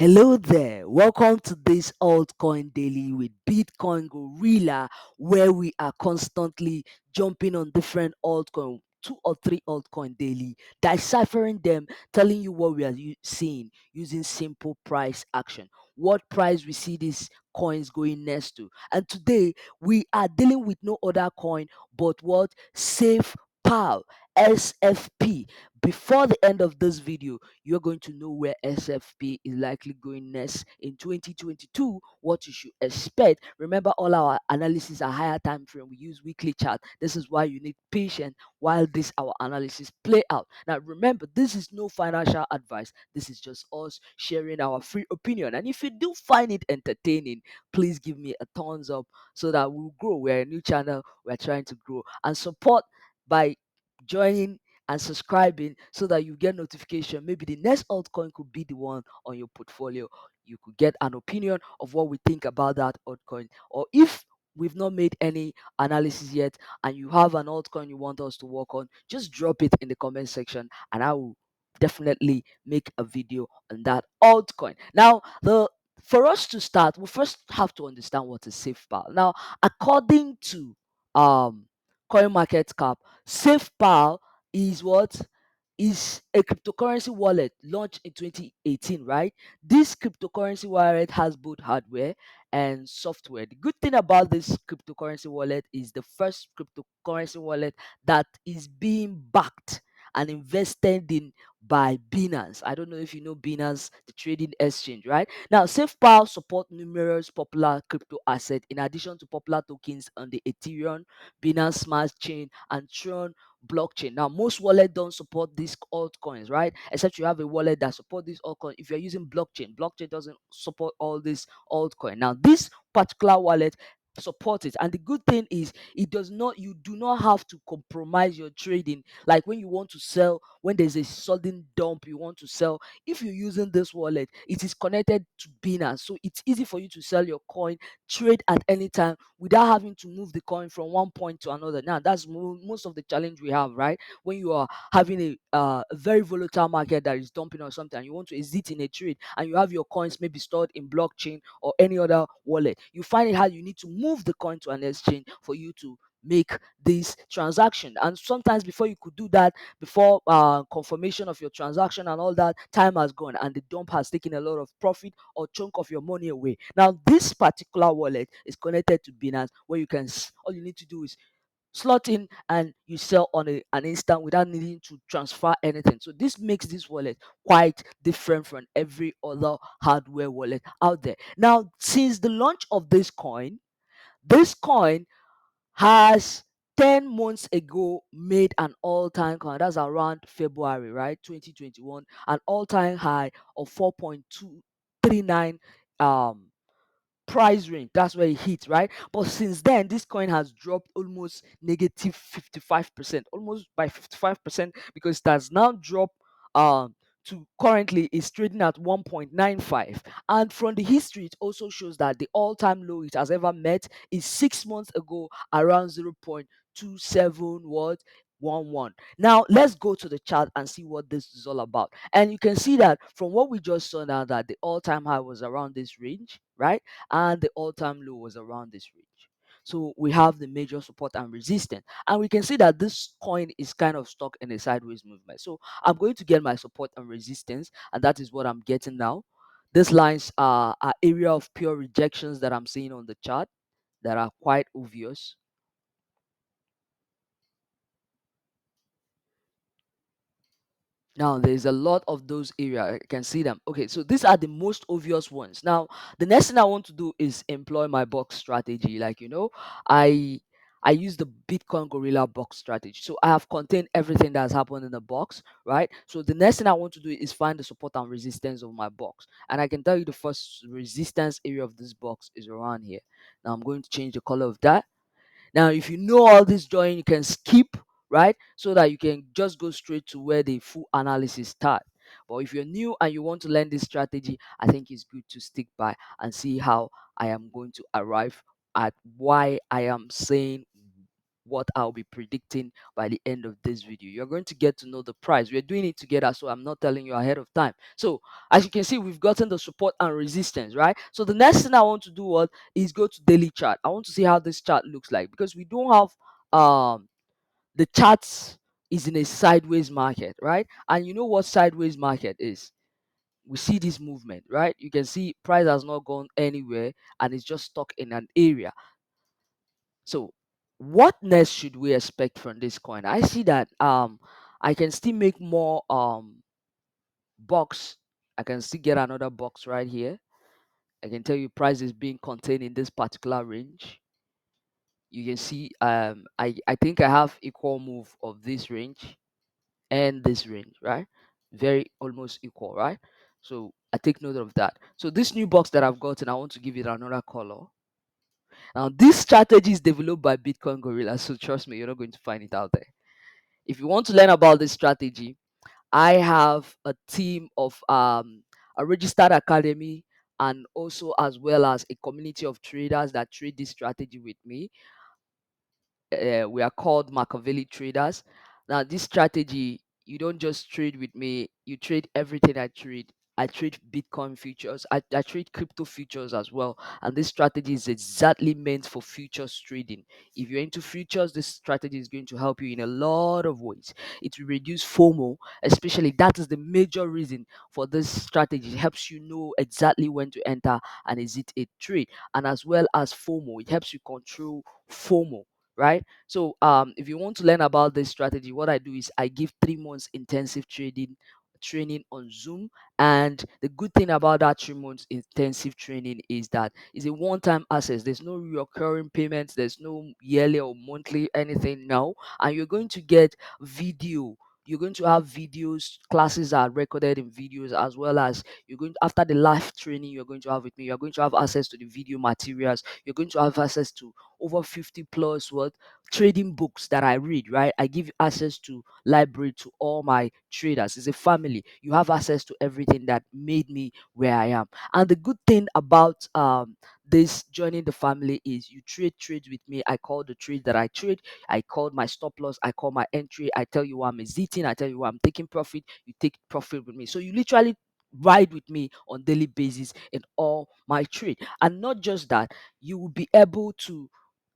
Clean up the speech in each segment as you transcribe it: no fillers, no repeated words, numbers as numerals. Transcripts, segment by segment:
Hello there. Welcome to this altcoin daily with Bitcoin Gorilla, where we are constantly jumping on different altcoin, two or three altcoin daily, deciphering them, telling you what we are seeing using simple price action. What price we see these coins going next to. And today we are dealing with no other coin but what? Safe PAL, SFP. Before the end of this video, you're going to know where SFP is likely going next in 2022, what you should expect. Remember, all our analysis are higher time frame. We use weekly chart. This is why you need patience while this our analysis play out. Now, remember, this is no financial advice. This is just us sharing our free opinion. And if you do find it entertaining, please give me a thumbs up so that we'll grow. We're a new channel. We're trying to grow and support by joining and subscribing so that you get notification. Maybe the next altcoin could be the one on your portfolio. You could get an opinion of what we think about that altcoin. Or if we've not made any analysis yet and you have an altcoin you want us to work on, just drop it in the comment section and I will definitely make a video on that altcoin. Now, the for us to start, we first have to understand what is SafePal. Now, according to coin market cap, SafePal is what is a cryptocurrency wallet launched in 2018, right? This cryptocurrency wallet has both hardware and software. The good thing about this cryptocurrency wallet is the first cryptocurrency wallet that is being backed and invested in by Binance. I don't know if you know Binance, the trading exchange, right? Now, SafePal support numerous popular crypto assets in addition to popular tokens on the Ethereum, Binance Smart Chain, and Tron blockchain. Now, most wallets don't support these altcoins, right? Except you have a wallet that support this altcoin. If you're using blockchain doesn't support all this altcoin. Now, this particular wallet support it, and the good thing is it does not you do not have to compromise your trading. Like when you want to sell, when there's a sudden dump you want to sell, if you're using this wallet, it is connected to Binance, so it's easy for you to sell your coin, trade at any time without having to move the coin from one point to another. Now, that's most of the challenge we have, right? When you are having a very volatile market that is dumping or something, and you want to exit in a trade, and you have your coins maybe stored in blockchain or any other wallet, you find it hard. You need to move the coin to an exchange for you to make this transaction, and sometimes before you could do that, before confirmation of your transaction and all that, time has gone and the dump has taken a lot of profit or chunk of your money away. Now, this particular wallet is connected to Binance, where you can all you need to do is slot in and you sell on an instant without needing to transfer anything. So this makes this wallet quite different from every other hardware wallet out there. Now, since the launch of this coin has 10 months ago made an all-time high. That's around February, right? 2021, an all-time high of 4.239 price range. That's where it hit, right? But since then, this coin has dropped almost negative 55%, almost by 55%, because it has now dropped to currently is trading at 1.95. And from the history, it also shows that the all-time low it has ever met is 6 months ago around 0.27 what 11. Now let's go to the chart and see what this is all about. And you can see that from what we just saw now, that the all-time high was around this range, right? And the all-time low was around this range. So we have the major support and resistance, and we can see that this coin is kind of stuck in a sideways movement. So I'm going to get my support and resistance, and that is what I'm getting now. These lines are area of pure rejections that I'm seeing on the chart that are quite obvious. Now there's a lot of those areas. I can see them. Okay, so these are the most obvious ones. Now the next thing I want to do is employ my box strategy. Like I use the Bitcoin Gorilla box strategy. So I have contained everything that has happened in the box, right? So the next thing I want to do is find the support and resistance of my box. And I can tell you the first resistance area of this box is around here. Now I'm going to change the color of that. Now, if you know all this drawing, you can skip, right? So that you can just go straight to where the full analysis start. But if you're new and you want to learn this strategy, I think it's good to stick by and see how I am going to arrive at why I am saying what I'll be predicting by the end of this video. You're going to get to know the price. We're doing it together, so I'm not telling you ahead of time. So as you can see, we've gotten the support and resistance, right? So the next thing I want to do is go to daily chart. I want to see how this chart looks like, because we don't have the charts is in a sideways market, right? And you know what sideways market is? We see this movement, right? You can see price has not gone anywhere and it's just stuck in an area. So what next should we expect from this coin? I see that I can still make more box. I can still get another box right here. I can tell you price is being contained in this particular range. You can see I think I have equal move of this range and this range, right? Very almost equal, right? So I take note of that. So this new box that I've gotten, I want to give it another color. Now this strategy is developed by Bitcoin Gorilla, so trust me, you're not going to find it out there. If you want to learn about this strategy, I have a team of a registered academy, and also as well as a community of traders that trade this strategy with me. We are called Makaveli traders. Now, this strategy, you don't just trade with me, you trade everything I trade. I trade Bitcoin futures, I trade crypto futures as well. And this strategy is exactly meant for futures trading. If you're into futures, this strategy is going to help you in a lot of ways. It will reduce FOMO, especially that is the major reason for this strategy. It helps you know exactly when to enter and is it a trade. And as well as FOMO, it helps you control FOMO, right? So if you want to learn about this strategy, what I do is I give 3 months intensive trading training on Zoom. And the good thing about that 3 months intensive training is that it's a one-time access. There's no recurring payments, there's no yearly or monthly anything now. And you're going to get video. You're going to have videos, classes are recorded in videos, as well as you're going to, after the live training you're going to have with me, you're going to have access to the video materials. You're going to have access to over 50 plus what trading books that I read, right? I give access to library to all my traders. It's a family. You have access to everything that made me where I am. And the good thing about this joining the family is you trade trades with me. I call the trade that I trade. I call my stop loss. I call my entry. I tell you where I'm exiting. I tell you where I'm taking profit. You take profit with me. So you literally ride with me on daily basis in all my trade. And not just that, you will be able to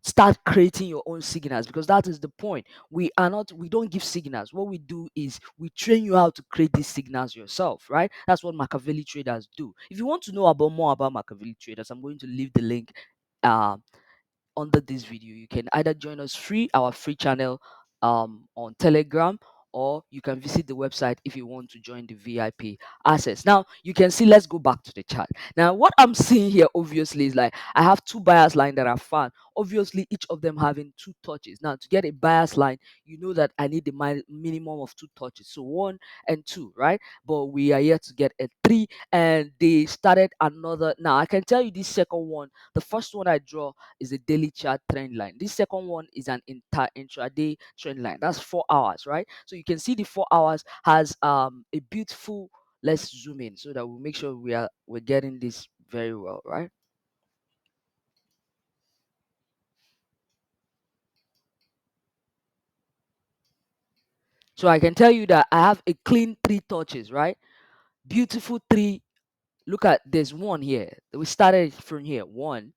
start creating your own signals, because that is the point. We don't give signals. What we do is we train you how to create these signals yourself, right? That's what Makaveli traders do. If you want to know about more about Makaveli traders, I'm going to leave the link uh, under this video. You can either join us free, our free channel on Telegram, or you can visit the website if you want to join the VIP access. Now you can see, let's go back to the chart. Now what I'm seeing here obviously is like I have two bias line that are found. Obviously each of them having two touches. Now to get a bias line, you know that I need the minimum of two touches. So 1 and 2, right? But we are here to get a 3, and they started another. Now I can tell you this second one, the first one I draw is a daily chart trend line. This second one is an intraday trend line. That's 4 hours, right? So you can see the 4 hours has a beautiful. Let's zoom in so that we'll make sure we're getting this very well, right? So I can tell you that I have a clean 3 touches, right? Beautiful 3. Look at, there's one here. We started from here, one,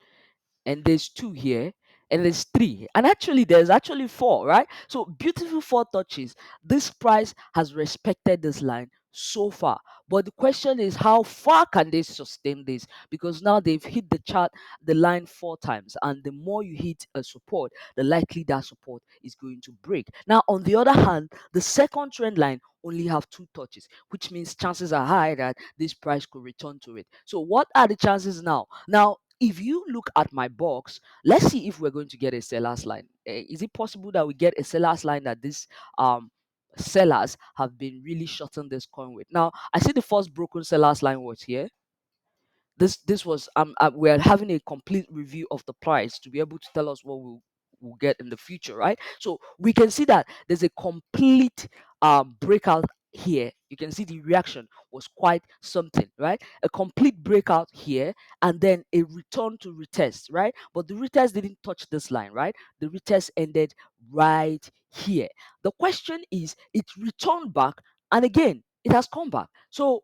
and there's 2 here, and there's 3, and actually there's actually 4, right? So beautiful 4 touches. This price has respected this line so far, but the question is how far can they sustain this, because now they've hit the line 4 times, and the more you hit a support, the likely that support is going to break. Now on the other hand, the second trend line only have 2 touches, which means chances are high that this price could return to it. So what are the chances now? Now if you look at my box, let's see if we're going to get a seller's line. Is it possible that we get a seller's line that this sellers have been really shorting this coin with? Now I see the first broken seller's line was here. This was we're having a complete review of the price to be able to tell us what we'll get in the future, right? So we can see that there's a complete breakout here, you can see the reaction was quite something, right? A complete breakout here, and then a return to retest, right? But the retest didn't touch this line, right? The retest ended right here. The question is, it returned back, and again, it has come back. So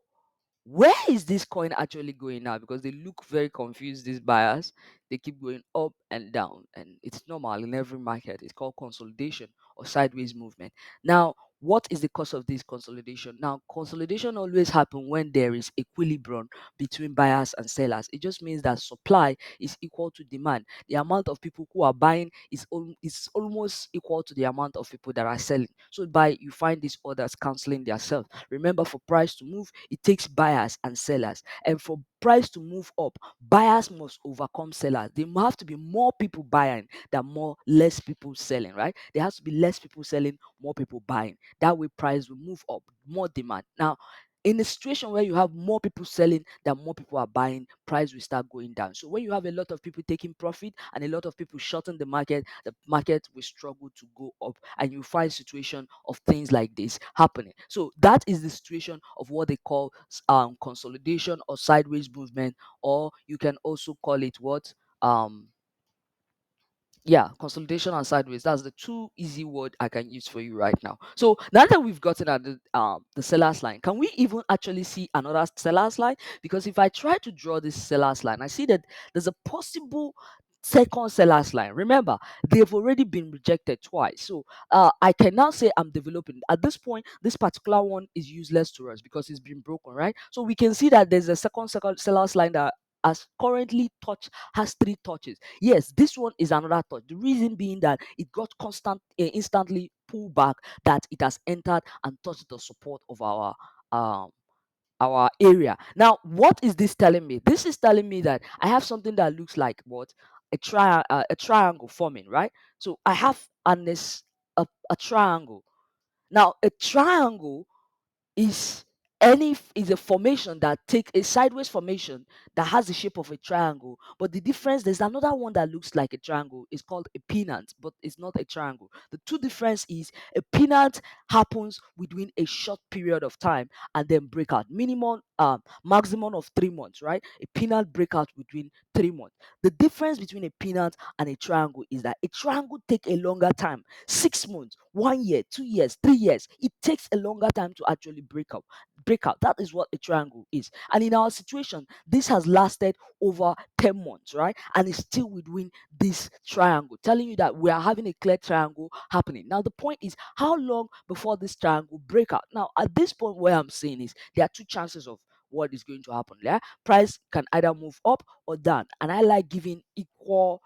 where is this coin actually going now? Because they look very confused, these buyers. They keep going up and down, and it's normal in every market. It's called consolidation or sideways movement. Now, what is the cause of this consolidation? Now, consolidation always happen when there is equilibrium between buyers and sellers. It just means that supply is equal to demand. The amount of people who are buying is almost equal to the amount of people that are selling. So by you find these orders canceling themselves. Remember, for price to move, it takes buyers and sellers. And for price to move up, buyers must overcome sellers. There have to be more people buying than less people selling, right? There has to be less people selling, more people buying. That way price will move up, more demand. Now, in a situation where you have more people selling than more people are buying, price will start going down. So when you have a lot of people taking profit and a lot of people shorting the market will struggle to go up, and you find situation of things like this happening. So that is the situation of what they call consolidation or sideways movement, or you can also call it what yeah, consolidation and sideways. That's the two easy word I can use for you right now. So now that we've gotten at the seller's line, can we even actually see another seller's line? Because if I try to draw this seller's line, I see that there's a possible second seller's line. Remember, they've already been rejected twice. So I can now say I'm developing. At this point, this particular one is useless to us because it's been broken, right? So we can see that there's a second seller's line that has currently has three touches. Yes, this one is another touch. The reason being that it got instantly pulled back, that it has entered and touched the support of um our area. Now, what is this telling me? This is telling me that I have something that looks like what a triangle forming, right? So I have a triangle. Now, a triangle is is a formation that take a sideways formation that has the shape of a triangle, but the difference, there's another one that looks like a triangle. It's called a pennant, but it's not a triangle. The two difference is a pennant happens within a short period of time and then break out, minimum maximum of 3 months, right? A pennant breakout between 3 months. The difference between a pennant and a triangle is that a triangle take a longer time, 6 months, 1 year, 2 years, 3 years. It takes a longer time to actually break out. That is what a triangle is. And in our situation, this has lasted over 10 months, right? And it's still within this triangle, telling you that we are having a clear triangle happening. Now, the point is, how long before this triangle break out? Now, at this point, where I'm saying is there are two chances of what is going to happen. Yeah, price can either move up or down, and I like giving equal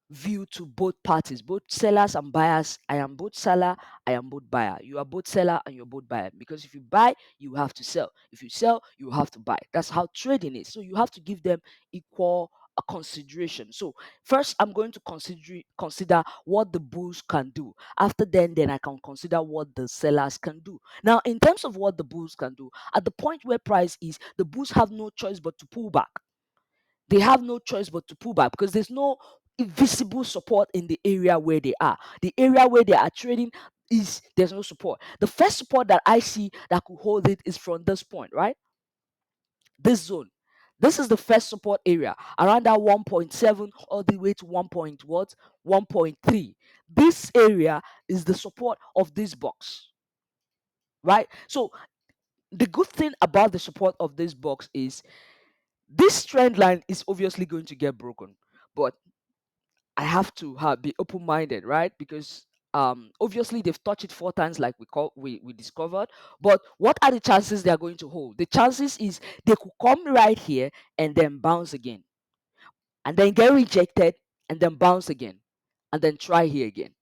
view to both parties, both sellers and buyers. I am both seller, I am both buyer. You are both seller and you're both buyer. Because if you buy, you have to sell. If you sell, you have to buy. That's how trading is. So you have to give them equal consideration. So first, I'm going to consider what the bulls can do. After then I can consider what the sellers can do. Now, in terms of what the bulls can do, at the point where price is, the bulls have no choice but to pull back. They have no choice but to pull back because there's no visible support in the area where they are. The area where they are trading is there's no support. The first support that I see that could hold it is from this point, right? This zone. This is the first support area around that 1.7 all the way to 1 point what 1.3. This area is the support of this box, right? So the good thing about the support of this box is this trend line is obviously going to get broken, but I have to be open minded, right? Because obviously they've touched it 4 times, like we discovered. But what are the chances they are going to hold? The chances is they could come right here and then bounce again, and then get rejected, and then bounce again, and then try here again.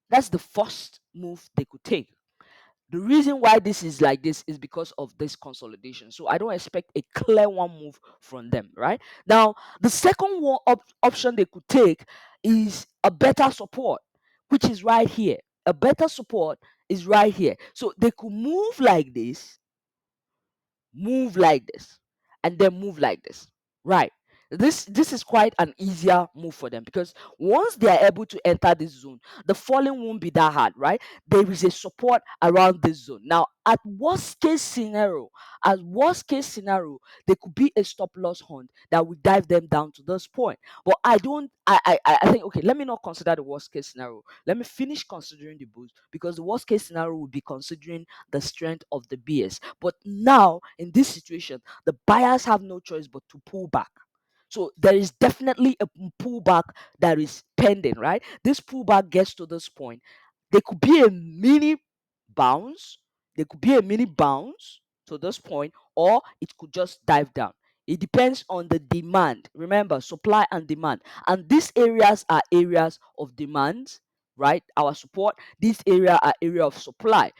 That's the first move they could take. The reason why this is like this is because of this consolidation. So I don't expect a clear one move from them, right? Now, the second one option they could take is a better support, which is right here. A better support is right here. So they could move like this, and then move like this, right? This is quite an easier move for them, because once they are able to enter this zone, the falling won't be that hard, right? There is a support around this zone. Now, at worst case scenario, there could be a stop loss hunt that will dive them down to this point. But I don't I think, okay, let me not consider the worst case scenario. Let me finish considering the boost, because the worst case scenario would be considering the strength of the BS. But now in this situation, the buyers have no choice but to pull back. So there is definitely a pullback that is pending, right? This pullback gets to this point. There could be a mini bounce. There could be a mini bounce to this point, or it could just dive down. It depends on the demand. Remember, supply and demand. And these areas are areas of demand, right? Our support. These area are area of supply,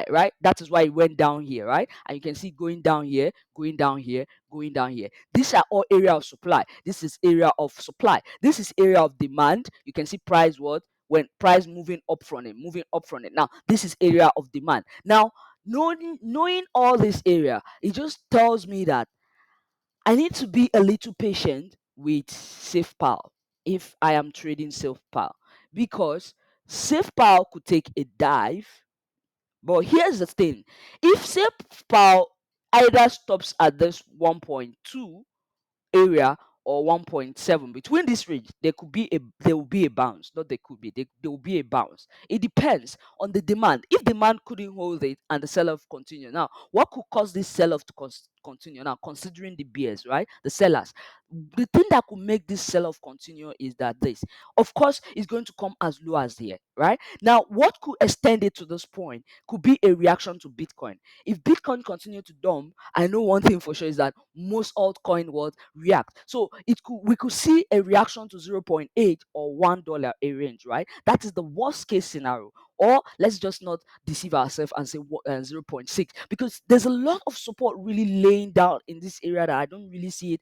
right? That is why it went down here, right? And you can see going down here, going down here, going down here. These are all area of supply. This is area of supply. This is area of demand. You can see price what? When price moving up from it. Now, this is area of demand. Now, knowing all this area, it just tells me that I need to be a little patient with SafePal if I am trading SafePal, because SafePal could take a dive. But here's the thing: if SafePal either stops at this 1.2 area or 1.7, between this range there will be a bounce. Not there could be, there will be a bounce. It depends on the demand. If demand couldn't hold it and the sell-off continue, now what could cause this sell-off to continue? Now, considering the BS, right, the sellers, the thing that could make this sell-off continue is that this, of course, is going to come as low as here, right? Now, what could extend it to this point could be a reaction to Bitcoin. If Bitcoin continue to dump, I know one thing for sure is that most altcoin will react. So we could see a reaction to 0.8 or $1 a range, right? That is the worst case scenario. Or let's just not deceive ourselves and say 0.6, because there's a lot of support really laying down in this area that I don't really see it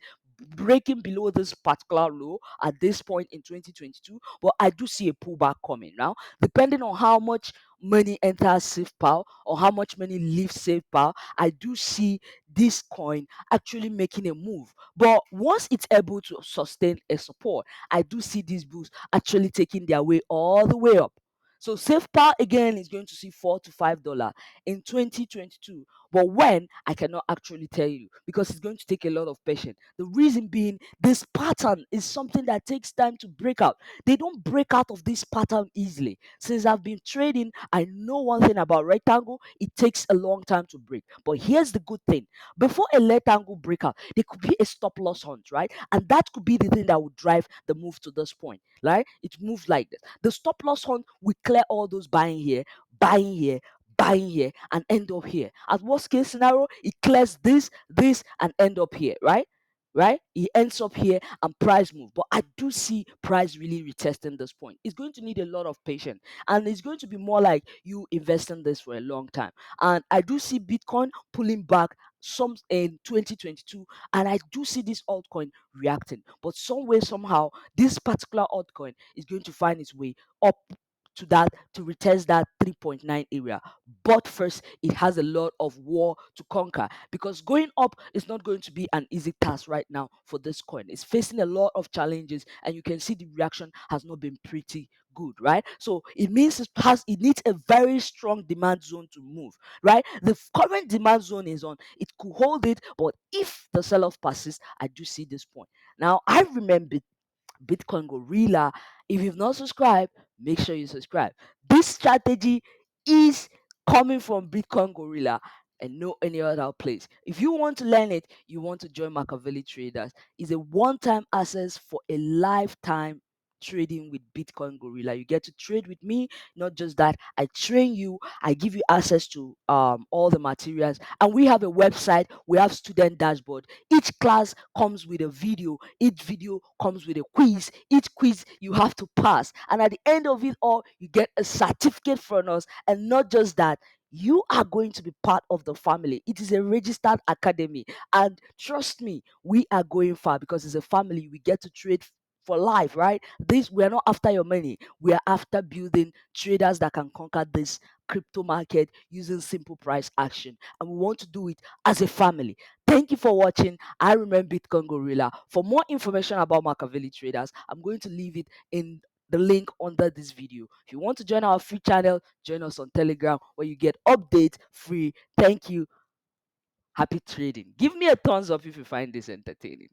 breaking below this particular low at this point in 2022. But I do see a pullback coming now, depending on how much money enters SafePal or how much money leaves SafePal. I do see this coin actually making a move. But once it's able to sustain a support, I do see these bulls actually taking their way all the way up. So SafePal again is going to see $4 to $5 in 2022. But when, I cannot actually tell you, because it's going to take a lot of patience. The reason being, this pattern is something that takes time to break out. They don't break out of this pattern easily. Since I've been trading, I know one thing about rectangle: it takes a long time to break. But here's the good thing: before a rectangle breakout, there could be a stop loss hunt, right? And that could be the thing that would drive the move to this point, right? It moves like this. The stop loss hunt will clear all those buying here, buying here, buying here, and end up here. At worst case scenario, it clears this, and end up here, right? Right? It ends up here and price move. But I do see price really retesting this point. It's going to need a lot of patience, and it's going to be more like you investing this for a long time. And I do see Bitcoin pulling back some in 2022, and I do see this altcoin reacting. But some way, somehow, this particular altcoin is going to find its way up to that, to retest that 3.9 area. But first, it has a lot of war to conquer, because going up is not going to be an easy task right now for this coin. It's facing a lot of challenges, and you can see the reaction has not been pretty good, right? So it means it needs a very strong demand zone to move, right? The current demand zone is on, it could hold it, but if the sell-off passes, I do see this point. Now, I remember Bitcoin Gorilla. If you've not subscribed, make sure you subscribe. This strategy is coming from Bitcoin Gorilla and no any other place. If you want to learn it, you want to join Makaveli Traders. It's a one-time access for a lifetime trading with Bitcoin Gorilla. You get to trade with me. Not just that, I train you, I give you access to all the materials, and we have a website, we have student dashboard. Each class comes with a video, each video comes with a quiz, each quiz you have to pass, and at the end of it all, you get a certificate from us. And not just that, you are going to be part of the family. It is a registered academy, and trust me, we are going far, because it's a family. We get to trade for life, right? This, we are not after your money. We are after building traders that can conquer this crypto market using simple price action. And we want to do it as a family. Thank you for watching. I remain Bitcoin Gorilla. For more information about Makaveli traders, I'm going to leave it in the link under this video. If you want to join our free channel, join us on Telegram where you get updates free. Thank you. Happy trading. Give me a thumbs up if you find this entertaining.